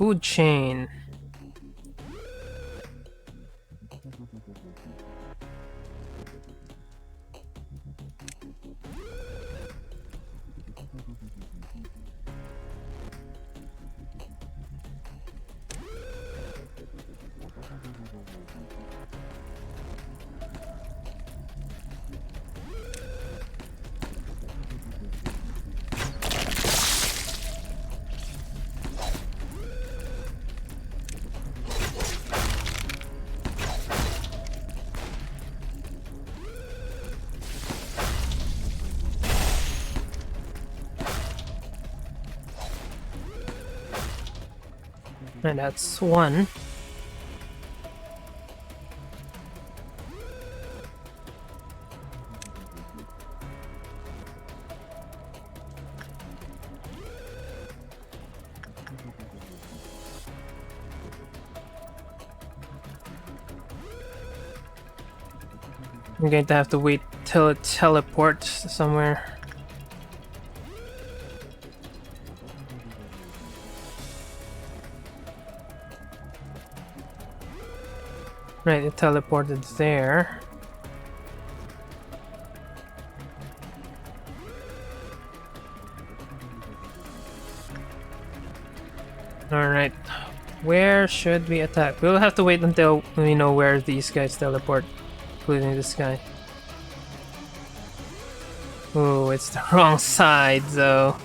food chain. And that's one. I'm going to have to wait till it teleports somewhere. Right, it teleported there. Alright, where should we attack? We'll have to wait until we know where these guys teleport, including this guy. Oh, it's the wrong side though.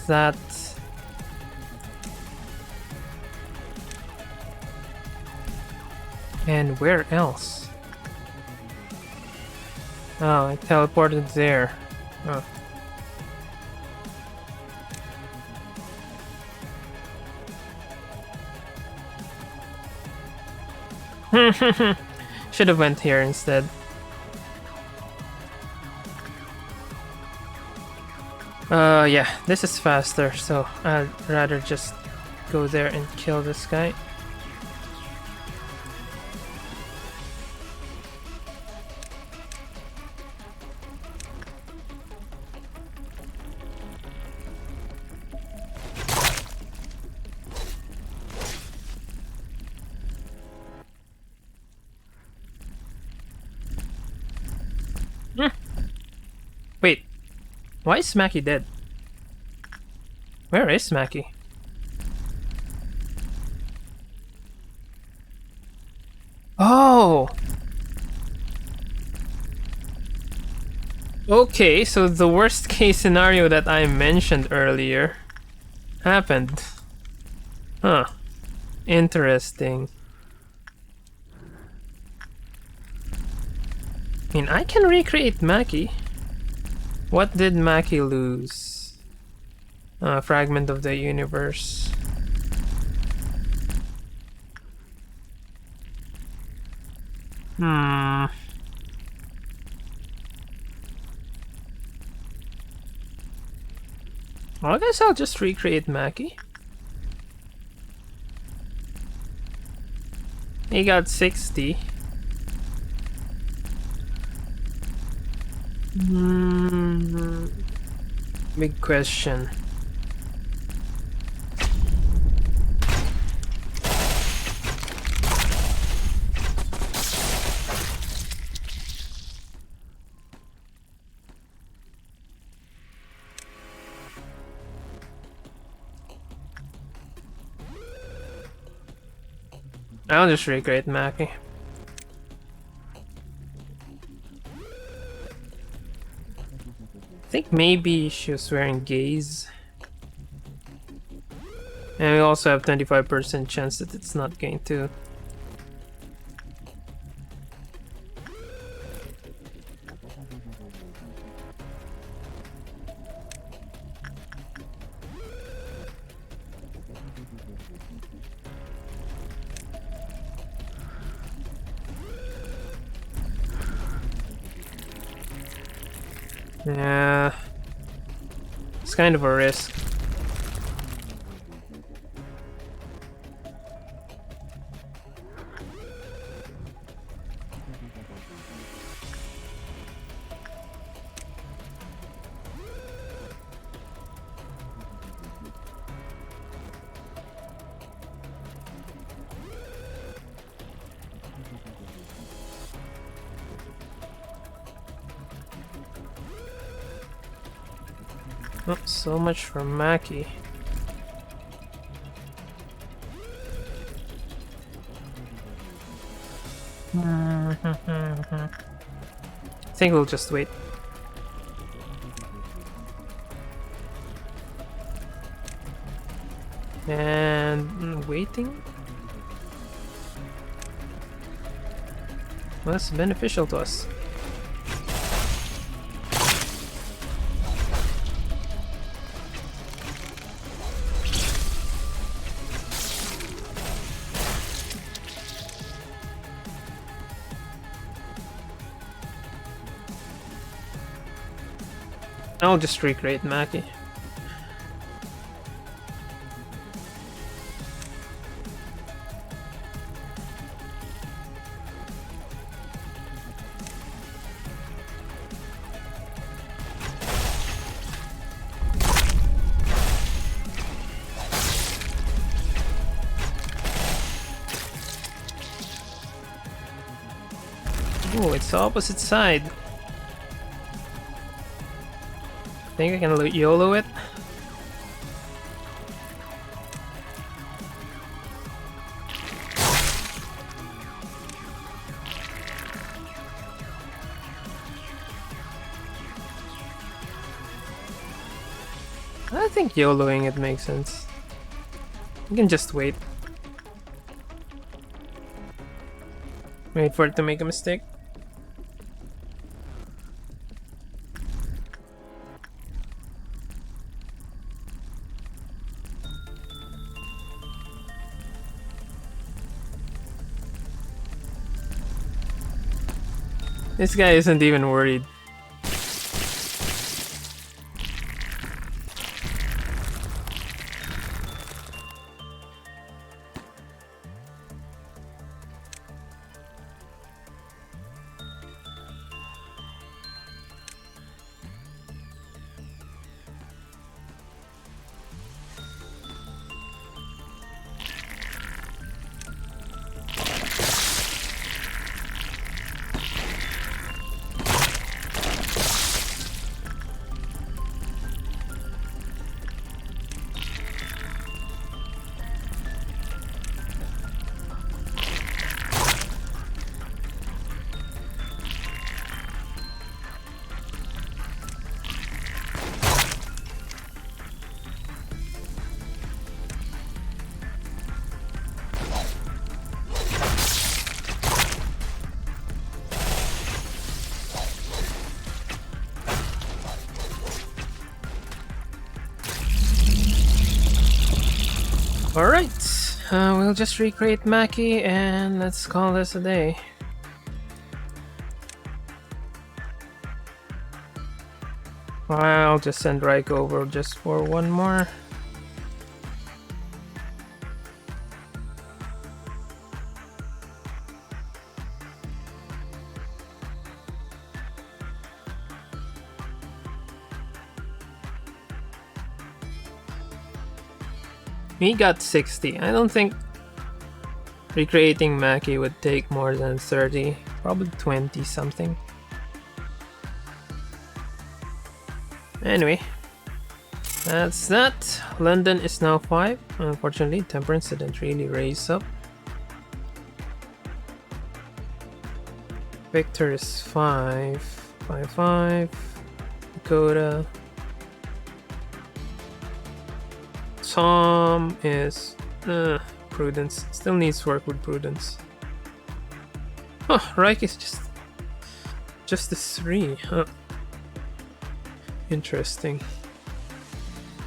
That. And where else? Oh, it teleported there. Oh. Should have went here instead. Yeah, this is faster, so I'd rather just go there and kill this guy. Wait, why is Smacky dead? Where is Smacky? Oh! Okay, so the worst case scenario that I mentioned earlier happened. Huh. Interesting. I mean, I can recreate Maki. What did Maki lose? Fragment of the universe. Well, I guess I'll just recreate Maki. He got 60. Big question. I'll just recreate Maki. I think maybe she was wearing gaze. And we also have 25% chance that it's not going to. Yeah, it's kind of a risk. Oh, so much for Maki. I think we'll just wait. And waiting was beneficial to us. I'll just recreate Maki. Oh, it's the opposite side. Think I can YOLO it? I think YOLOing it makes sense. You can just wait. Wait for it to make a mistake. This guy isn't even worried. Alright, we'll just recreate Maki and let's call this a day. I'll just send Raiko over just for one more. He got 60. I don't think recreating Maki would take more than 30, probably 20 something. Anyway, that's that. London is now 5. Unfortunately, Temperance didn't really raise up. Victor is 5. 5, 5. Dakota. Tom is Prudence. Still needs work with Prudence. Oh, Reich is just a 3. Huh. Interesting.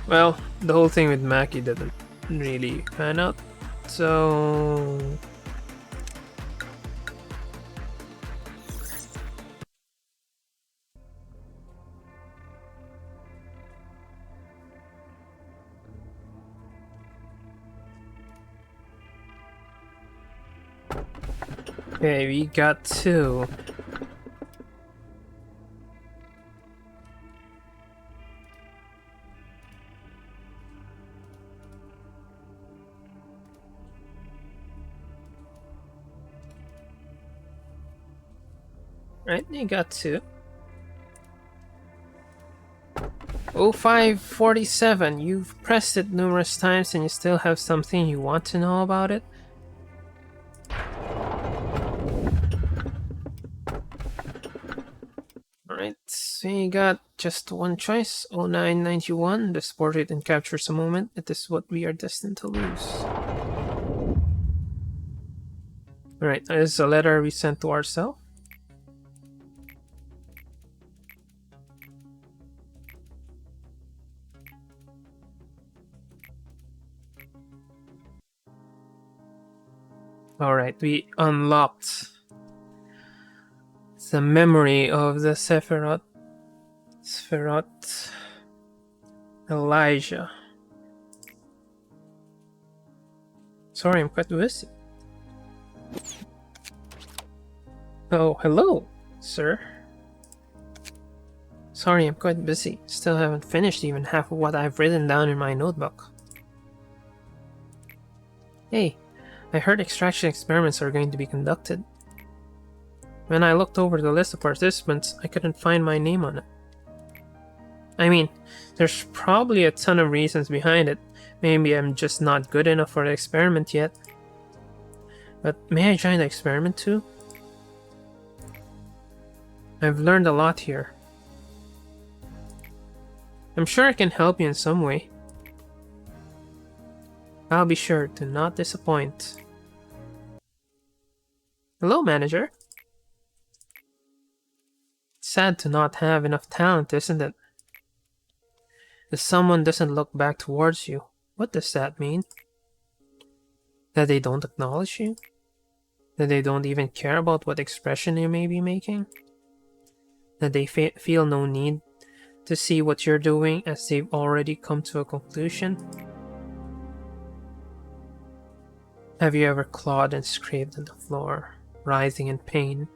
Well, the whole thing with Maki didn't really pan out, so okay, we got 2. Right, you got 2. 0547, you've pressed it numerous times and you still have something you want to know about it? Alright, so you got just one choice. 0991, disport it and captures a moment. It is what we are destined to lose. Alright, this is a letter we sent to ourselves. Alright, we unlocked the memory of the Sephiroth Elijah. Sorry, I'm quite busy. Oh, hello, sir. Sorry, I'm quite busy. Still haven't finished even half of what I've written down in my notebook. Hey, I heard extraction experiments are going to be conducted. When I looked over the list of participants, I couldn't find my name on it. I mean, there's probably a ton of reasons behind it. Maybe I'm just not good enough for the experiment yet. But may I join the experiment too? I've learned a lot here. I'm sure I can help you in some way. I'll be sure to not disappoint. Hello, manager. Sad to not have enough talent, isn't it? If someone doesn't look back towards you, what does that mean? That they don't acknowledge you? That they don't even care about what expression you may be making? That they feel no need to see what you're doing as they've already come to a conclusion? Have you ever clawed and scraped on the floor, writhing in pain?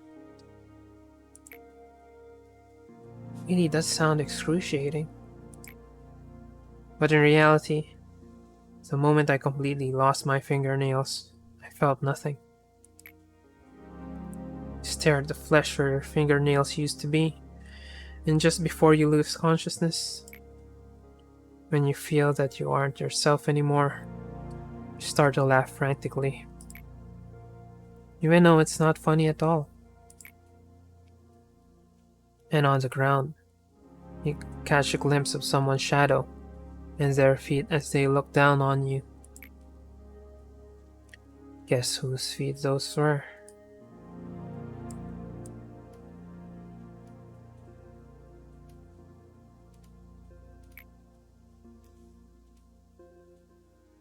It really does sound excruciating. But in reality, the moment I completely lost my fingernails, I felt nothing. Stare at the flesh where your fingernails used to be, and just before you lose consciousness, when you feel that you aren't yourself anymore, you start to laugh frantically. Even though it's not funny at all. And on the ground, you catch a glimpse of someone's shadow and their feet as they look down on you. Guess whose feet those were?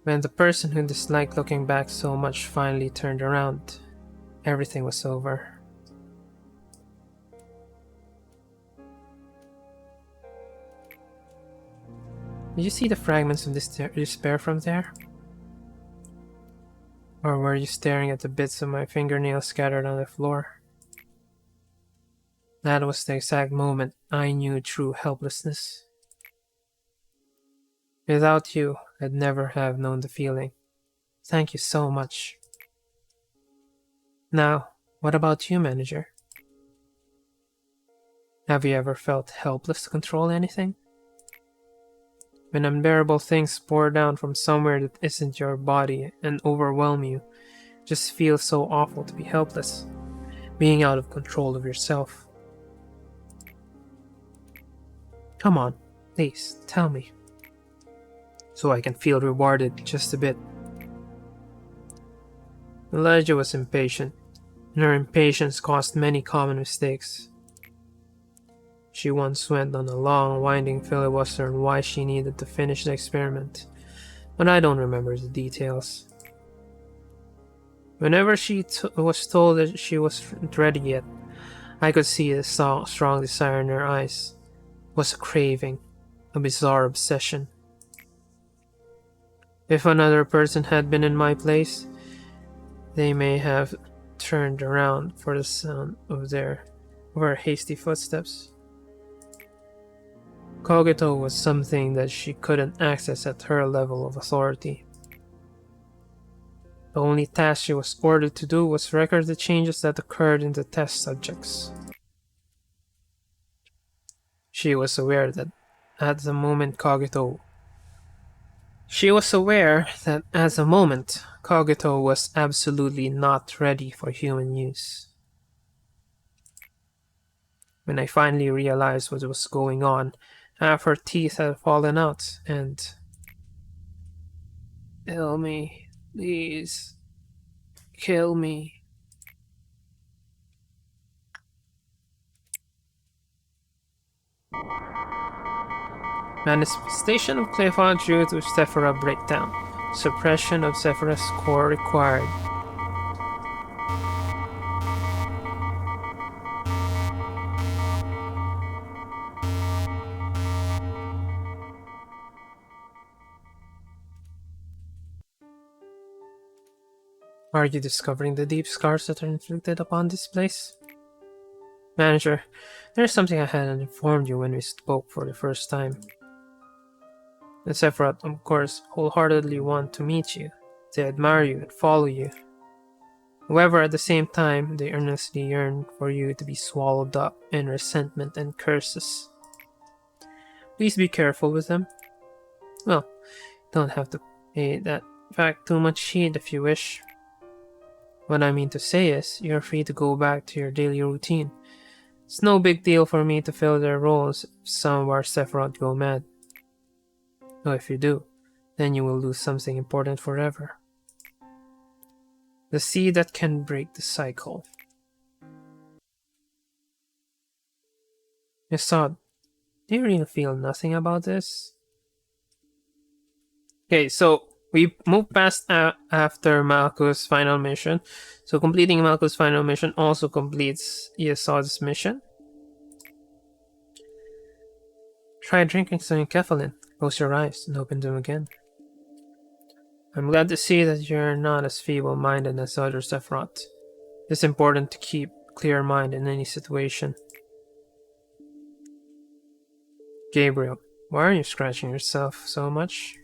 When the person who disliked looking back so much finally turned around, everything was over. Did you see the fragments of despair from there? Or were you staring at the bits of my fingernails scattered on the floor? That was the exact moment I knew true helplessness. Without you, I'd never have known the feeling. Thank you so much. Now, what about you, manager? Have you ever felt helpless to control anything? When unbearable things pour down from somewhere that isn't your body and overwhelm you, it just feels so awful to be helpless, being out of control of yourself. Come on, please, tell me, so I can feel rewarded just a bit. Elijah was impatient, and her impatience caused many common mistakes. She once went on a long, winding filibuster on why she needed to finish the experiment, but I don't remember the details. Whenever she was told that she wasn't ready yet, I could see a strong desire in her eyes. It was a craving, a bizarre obsession. If another person had been in my place, they may have turned around for the sound of her hasty footsteps. Kogito was something that she couldn't access at her level of authority. The only task she was ordered to do was record the changes that occurred in the test subjects. She was aware that at the moment Cogito. She was aware that at the moment Cogito was absolutely not ready for human use. When I finally realized what was going on, half her teeth had fallen out, and kill me, please, kill me. Manifestation of Clefon due to Sephira breakdown. Suppression of Sephira's core required. Are you discovering the deep scars that are inflicted upon this place? Manager, there's something I hadn't informed you when we spoke for the first time. The Sephiroth, of course, wholeheartedly want to meet you. They admire you and follow you. However, at the same time, they earnestly yearn for you to be swallowed up in resentment and curses. Please be careful with them. Well, don't have to pay that fact too much heed if you wish. What I mean to say is, you're free to go back to your daily routine. It's no big deal for me to fill their roles if some of our Sephiroth go mad. Though if you do, then you will lose something important forever. The seed that can break the cycle. Yasod, do you really feel nothing about this? Okay, so we move past after Malku's final mission. So completing Malku's final mission also completes Yasod's mission. Try drinking some kefalin. Close your eyes and open them again. I'm glad to see that you're not as feeble-minded as other Sephiroth. It's important to keep a clear mind in any situation. Gabriel, why are you scratching yourself so much?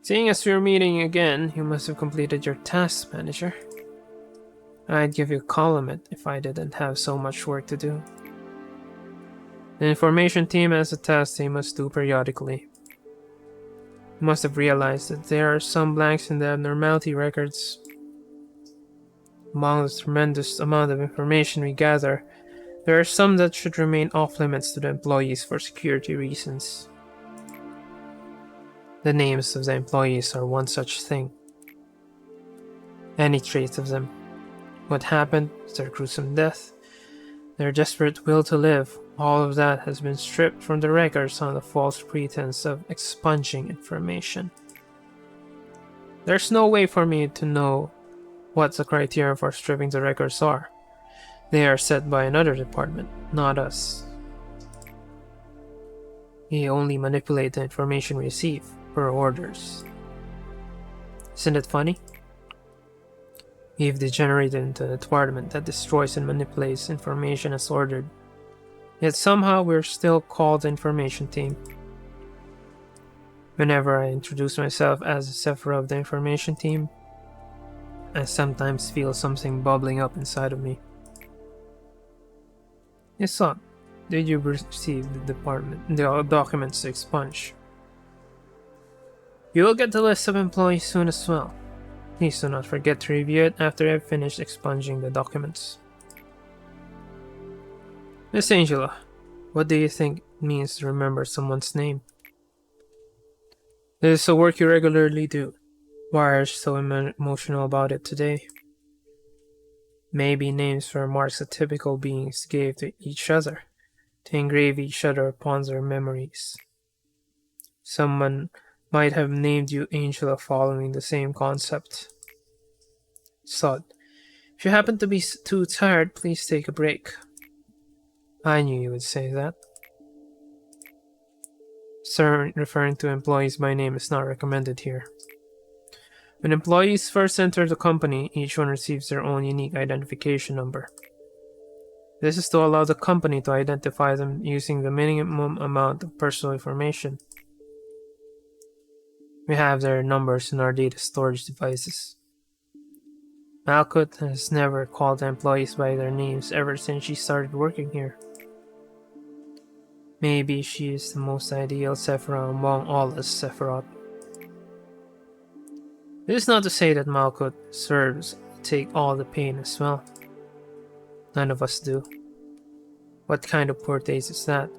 Seeing as we're meeting again, you must have completed your task, Manager. I'd give you a compliment if I didn't have so much work to do. The information team has a task they must do periodically. You must have realized that there are some blanks in the abnormality records. Among the tremendous amount of information we gather, there are some that should remain off-limits to the employees for security reasons. The names of the employees are one such thing. Any trace of them, what happened, their gruesome death, their desperate will to live, all of that has been stripped from the records on the false pretense of expunging information. There's no way for me to know what the criteria for stripping the records are. They are set by another department, not us. We only manipulate the information we receive, per orders. Isn't it funny? We've degenerated into a department that destroys and manipulates information as ordered. Yet somehow we're still called the information team. Whenever I introduce myself as a Sephiroth of the information team, I sometimes feel something bubbling up inside of me. Yes, son, did you receive the documents to expunge? You will get the list of employees soon as well. Please do not forget to review it after I've finished expunging the documents. Miss Angela, what do you think it means to remember someone's name? This is a work you regularly do. Why are you so emotional about it today? Maybe names were marks that typical beings gave to each other, to engrave each other upon their memories. Someone might have named you Angela following the same concept. Sod, if you happen to be too tired, please take a break. I knew you would say that. Sir, referring to employees by name is not recommended here. When employees first enter the company, each one receives their own unique identification number. This is to allow the company to identify them using the minimum amount of personal information. We have their numbers in our data storage devices. Malkuth has never called the employees by their names ever since she started working here. Maybe she is the most ideal Sephiroth among all us Sephiroth. This is not to say that Malkuth serves to take all the pain as well. None of us do. What kind of poor taste is that?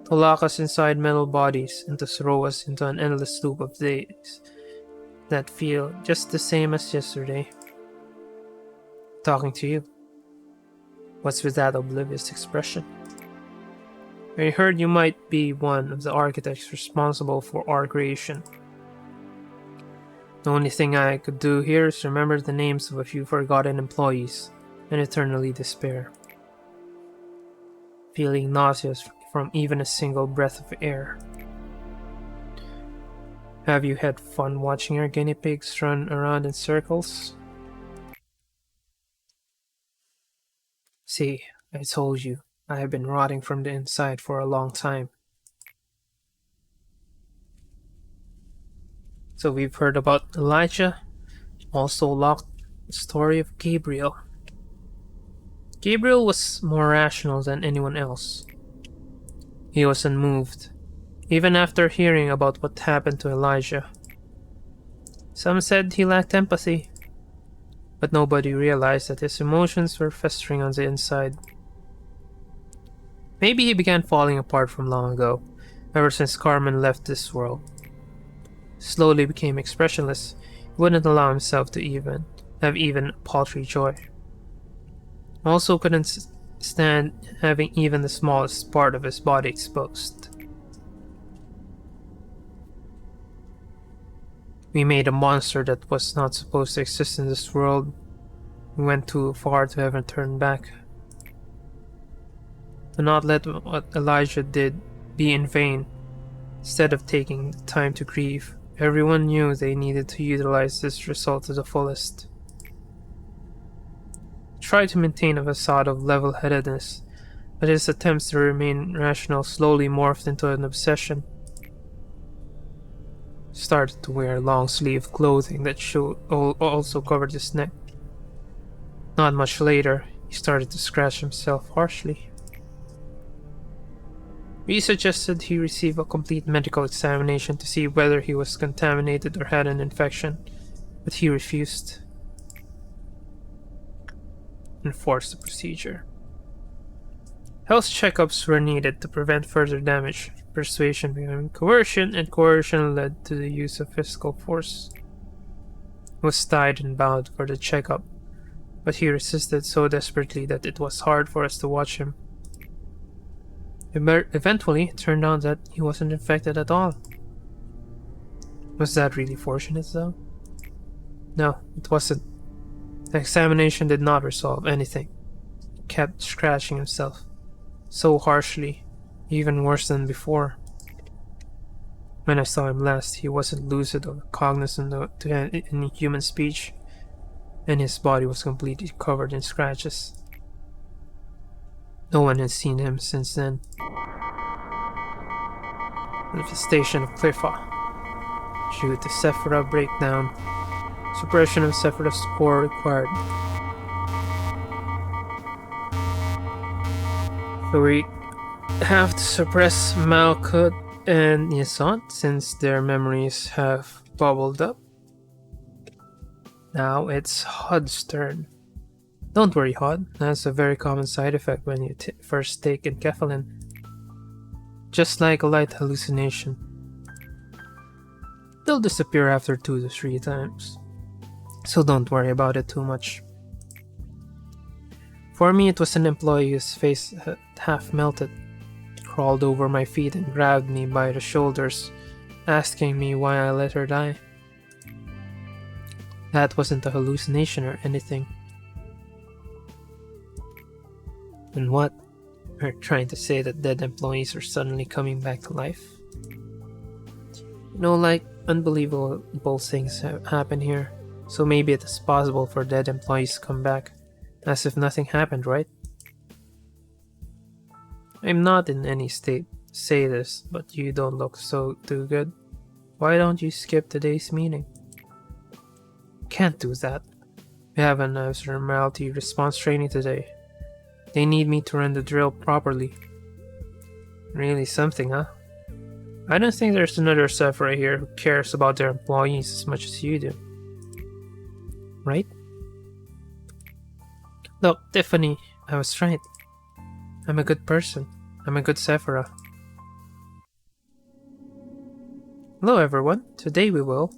To lock us inside metal bodies and to throw us into an endless loop of days that feel just the same as yesterday. Talking to you. What's with that oblivious expression? I heard you might be one of the architects responsible for our creation. The only thing I could do here is remember the names of a few forgotten employees and eternally despair. Feeling nauseous from even a single breath of air. Have you had fun watching our guinea pigs run around in circles? See, I told you, I have been rotting from the inside for a long time. So we've heard about Elijah, also locked the story of Gabriel. Gabriel was more rational than anyone else. He was unmoved, even after hearing about what happened to Elijah. Some said he lacked empathy, but nobody realized that his emotions were festering on the inside. Maybe he began falling apart from long ago, ever since Carmen left this world. Slowly became expressionless, he wouldn't allow himself to have even paltry joy. Also couldn't stand having even the smallest part of his body exposed. We made a monster that was not supposed to exist in this world. We went too far to ever turn back. Do not let what Elijah did be in vain. Instead of taking the time to grieve, everyone knew they needed to utilize this result to the fullest. He tried to maintain a facade of level-headedness, but his attempts to remain rational slowly morphed into an obsession. He started to wear long-sleeved clothing that also covered his neck. Not much later, he started to scratch himself harshly. We suggested he receive a complete medical examination to see whether he was contaminated or had an infection, but he refused. Enforced the procedure. Health checkups were needed to prevent further damage. Persuasion became coercion, and coercion led to the use of physical force. He was tied and bound for the checkup, but he resisted so desperately that it was hard for us to watch him. Eventually, it turned out that he wasn't infected at all. Was that really fortunate, though? No, it wasn't. The examination did not resolve anything. He kept scratching himself, so harshly, even worse than before. When I saw him last, he wasn't lucid or cognizant to any human speech, and his body was completely covered in scratches. No one has seen him since then. Manifestation of Cliffa. Due to Sephiroth breakdown. Suppression of Sephiroth's core required. So we have to suppress Malkuth and Yasant since their memories have bubbled up. Now it's Hod's turn. Don't worry, Hod. That's a very common side effect when you first take enkephalin. Just like a light hallucination. They'll disappear after 2 to 3 times. So don't worry about it too much. For me, it was an employee whose face had half melted. He crawled over my feet and grabbed me by the shoulders, asking me why I let her die. That wasn't a hallucination or anything. And what? Are you trying to say that dead employees are suddenly coming back to life? You know, like, unbelievable things happen here, so maybe it is possible for dead employees to come back, as if nothing happened, right? I'm not in any state to say this, but you don't look so too good. Why don't you skip today's meeting? Can't do that. We have an abnormality response training today. They need me to run the drill properly. Really something, huh? I don't think there's another Sephora here who cares about their employees as much as you do. Right? Look, Tiffany, I was right. I'm a good person. I'm a good Sephora. Hello everyone, today we will...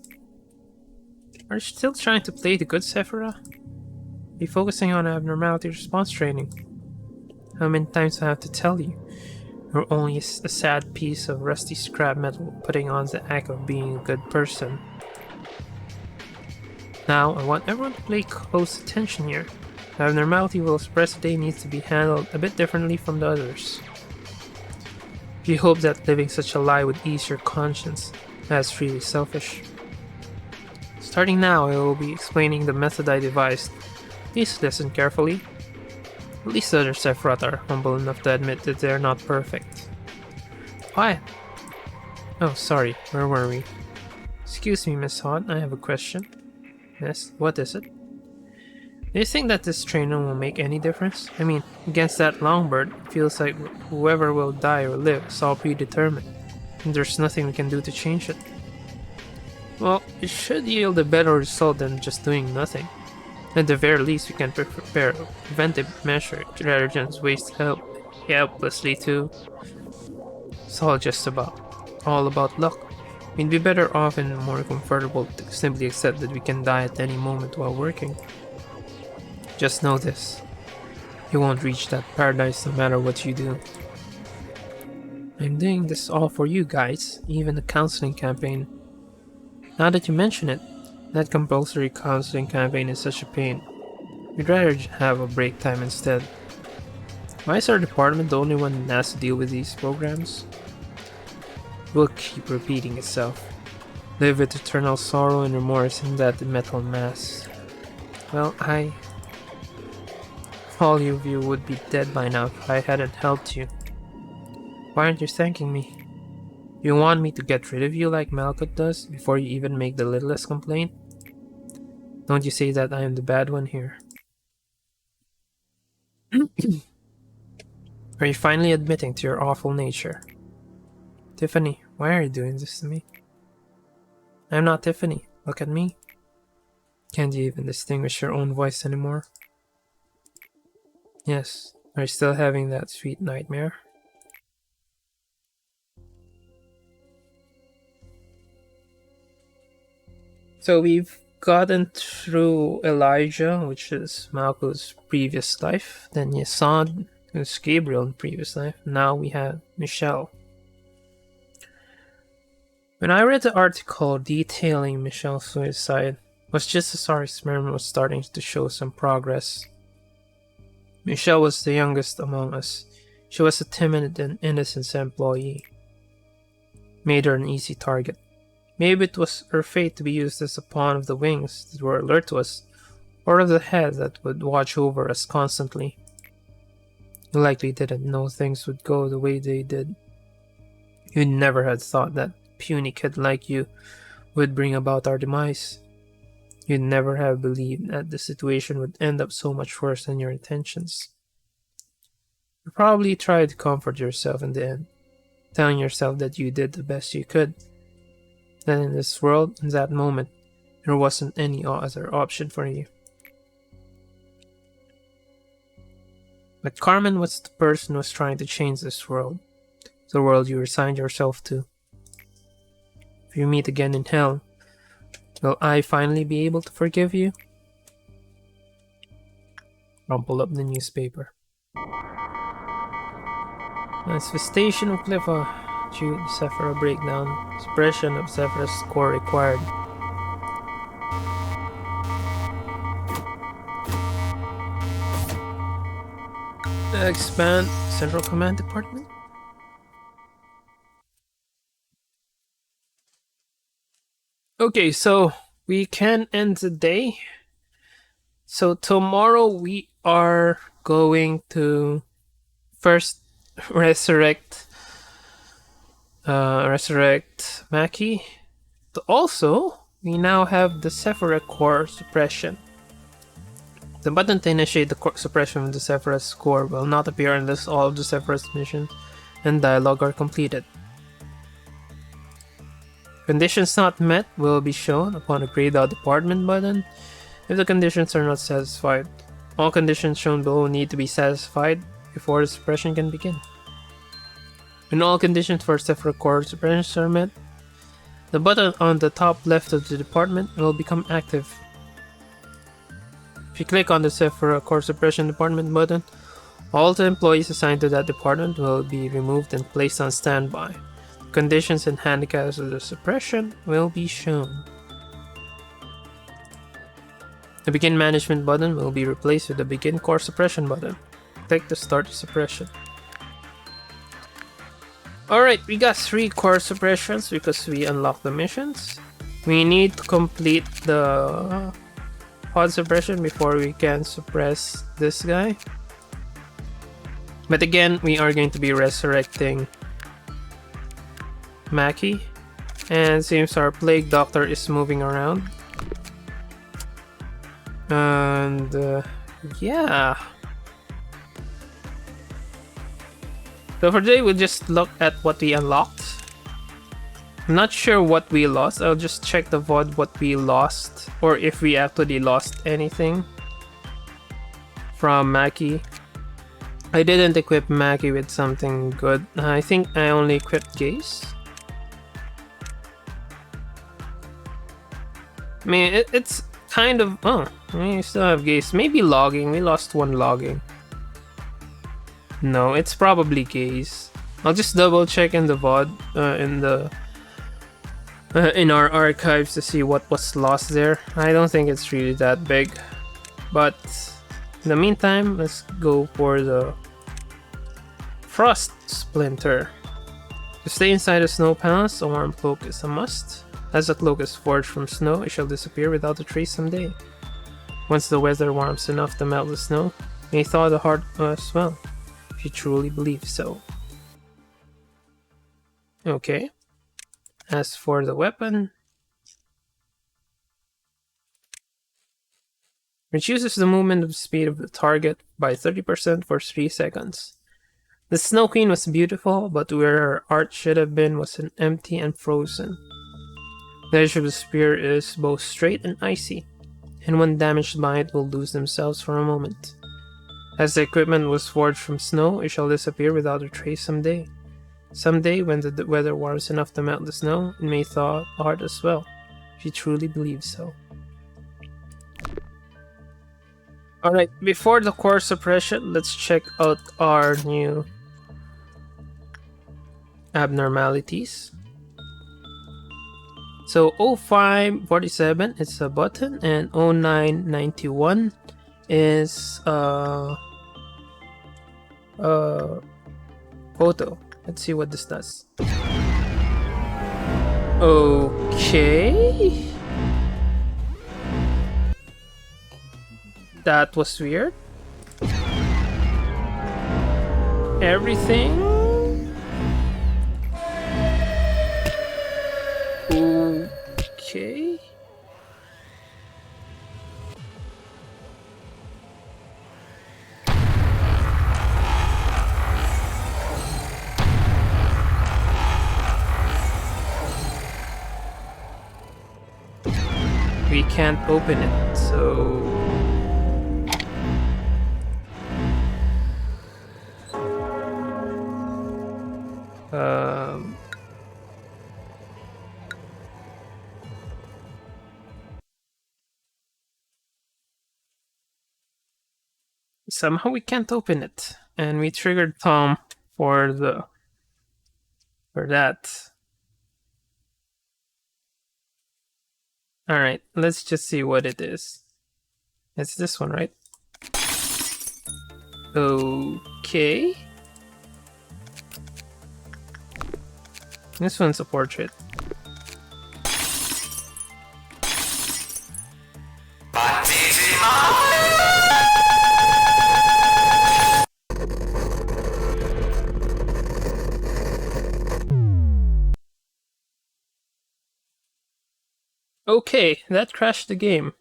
Are you still trying to play the good Sephora? Be focusing on abnormality response training. How many times do I have to tell you? You're only a sad piece of rusty scrap metal putting on the act of being a good person. Now, I want everyone to pay close attention here. The abnormality will express today needs to be handled a bit differently from the others. If you hope that living such a lie would ease your conscience, that's really selfish. Starting now, I will be explaining the method I devised. Please listen carefully. At least the other Sephiroth are humble enough to admit that they're not perfect. What? Oh, sorry, where were we? Excuse me, Miss Hot, I have a question. Yes, what is it? Do you think that this training will make any difference? I mean, against that Longbird, it feels like whoever will die or live is all predetermined, and there's nothing we can do to change it. Well, it should yield a better result than just doing nothing. At the very least, we can prepare a preventive measure rather than waste helplessly too. It's all about luck. We'd be better off and more comfortable to simply accept that we can die at any moment while working. Just know this. You won't reach that paradise no matter what you do. I'm doing this all for you guys, even the counseling campaign. Now that you mention it, that compulsory counseling campaign is such a pain. We'd rather have a break time instead. Why is our department the only one that has to deal with these programs? It will keep repeating itself. Live with eternal sorrow and remorse in that metal mass. Well, all of you would be dead by now if I hadn't helped you. Why aren't you thanking me? You want me to get rid of you like Malkuth does before you even make the littlest complaint? Don't you say that I am the bad one here. Are you finally admitting to your awful nature? Tiffany, why are you doing this to me? I'm not Tiffany. Look at me. Can't you even distinguish your own voice anymore? Yes, are you still having that sweet nightmare? So we've gotten through Elijah, which is Malkuth's previous life, then Yasad, who's Gabriel in previous life, now we have Michelle. When I read the article detailing Michelle's suicide, it was just as our experiment was starting to show some progress. Michelle was the youngest among us. She was a timid and innocent employee. Made her an easy target. Maybe it was her fate to be used as a pawn of the wings that were alert to us, or of the head that would watch over us constantly. You likely didn't know things would go the way they did. You never had thought that puny kid like you would bring about our demise. You'd never have believed that the situation would end up so much worse than your intentions. You probably tried to comfort yourself in the end, telling yourself that you did the best you could. That in this world, in that moment, there wasn't any other option for you. But Carmen was the person who was trying to change this world, the world you resigned yourself to. If you meet again in hell, will I finally be able to forgive you? Rumple up the newspaper. Manifestation of Cliffa. Jude, Sephora breakdown. Expression of Sephora's score required. Expand Central Command Department. Okay, so we can end the day. So tomorrow we are going to first resurrect Maki. Also, we now have the Sephora core suppression. The button to initiate the suppression of the Sephora's core will not appear unless all of the Sephora's missions and dialogue are completed. Conditions not met will be shown upon a grayed out department button if the conditions are not satisfied. All conditions shown below need to be satisfied before the suppression can begin. When all conditions for separate core suppressions are met, the button on the top left of the department will become active. If you click on the Sephora Core Suppression Department button, all the employees assigned to that department will be removed and placed on standby. Conditions and handicaps of the suppression will be shown. The Begin Management button will be replaced with the Begin Core Suppression button. Click to start the suppression. Alright, we got 3 core suppressions because we unlocked the missions. We need to complete the pod suppression before we can suppress this guy. But again, we are going to be resurrecting Mackie. And seems our plague doctor is moving around. And yeah. So for today, we'll just look at what we unlocked. I'm not sure what we lost. I'll just check the VOD what we lost, or if we actually lost anything from Mackie. I didn't equip Mackie with something good. I think I only equipped Gaze. I mean, it's kind of... Oh, we still have Gaze. Maybe logging. We lost 1 logging. No, it's probably Gaze. I'll just double check in the VOD, in our archives to see what was lost there. I don't think it's really that big. But in the meantime, let's go for the Frost Splinter. To stay inside the snow palace, a warm cloak is a must. As the cloak is forged from snow, it shall disappear without a trace someday. Once the weather warms enough to melt the snow, may thaw the heart as well, if you truly believe so. Okay. As for the weapon, reduces the movement of speed of the target by 30% for 3 seconds. The Snow Queen was beautiful, but where her art should have been was empty and frozen. The edge of the spear is both straight and icy, and when damaged by it will lose themselves for a moment. As the equipment was forged from snow, it shall disappear without a trace someday. Someday, when the weather warms enough to melt the snow, it may thaw the heart as well, if you truly believe so. Alright, before the core suppression, let's check out our new abnormalities. So 0547 is a button, and 0991 is photo. Let's see what this does. Okay. That was weird. Everything. Okay. We can't open it, so... Somehow we can't open it, and we triggered Tom for that. Alright, let's just see what it is. It's this one, right? Okay. This one's a portrait. Okay, that crashed the game.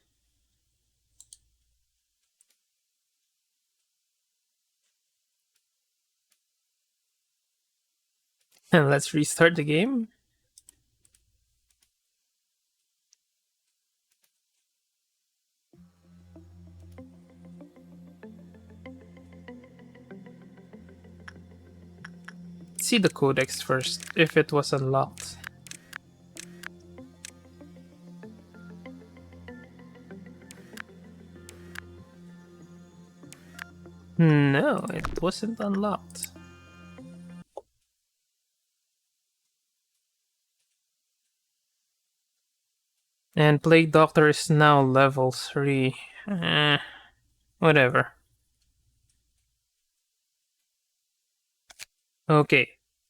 And let's restart the game. See the codex first, if it was unlocked. No, it wasn't unlocked. And Plague Doctor is now level 3. Whatever. Okay.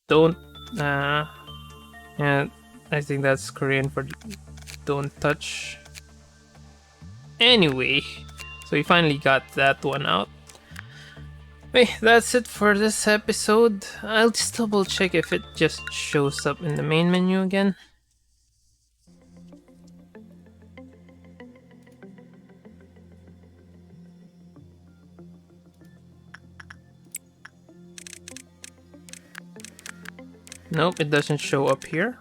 Don't. And I think that's Korean for don't touch. Anyway, so we finally got that one out. Wait, that's it for this episode. I'll just double check if it just shows up in the main menu again. Nope, it doesn't show up here.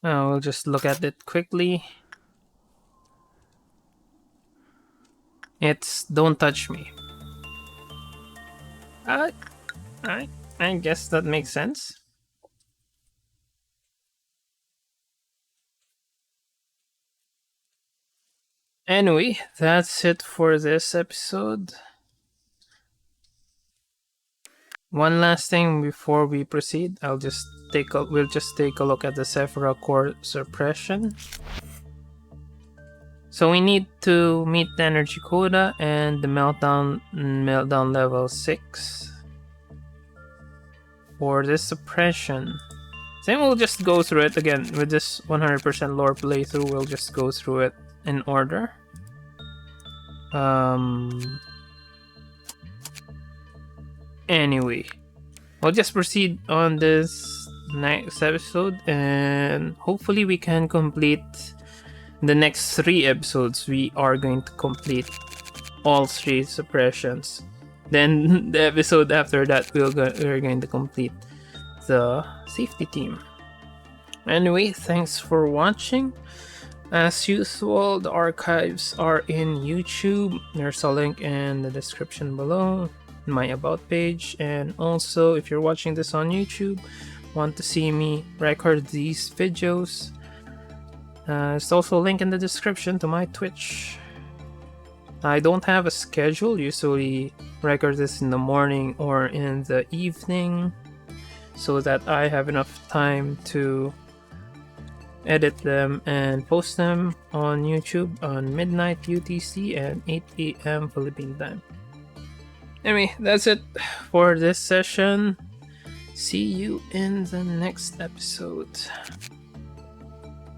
We'll just look at it quickly. It's don't touch me. I, I guess that makes sense. Anyway, that's it for this episode. One last thing before we proceed, we'll just take a look at the Sephora core suppression. So we need to meet the energy quota and the meltdown level 6 for this suppression. Then we'll just go through it again with this 100% lore playthrough. We'll just go through it in order. Anyway, we'll just proceed on this next episode, and hopefully we can complete the next 3 episodes. We are going to complete all 3 suppressions. Then the episode after that, we're going to complete the safety team. Anyway, thanks for watching. As usual, the archives are in YouTube. There's a link in the description below, my about page, and also if you're watching this on YouTube, want to see me record these videos, there's also a link in the description to my Twitch. I don't have a schedule, usually record this in the morning or in the evening so that I have enough time to edit them and post them on YouTube on midnight UTC and 8 AM Philippine time. Anyway, that's it for this session. See you in the next episode.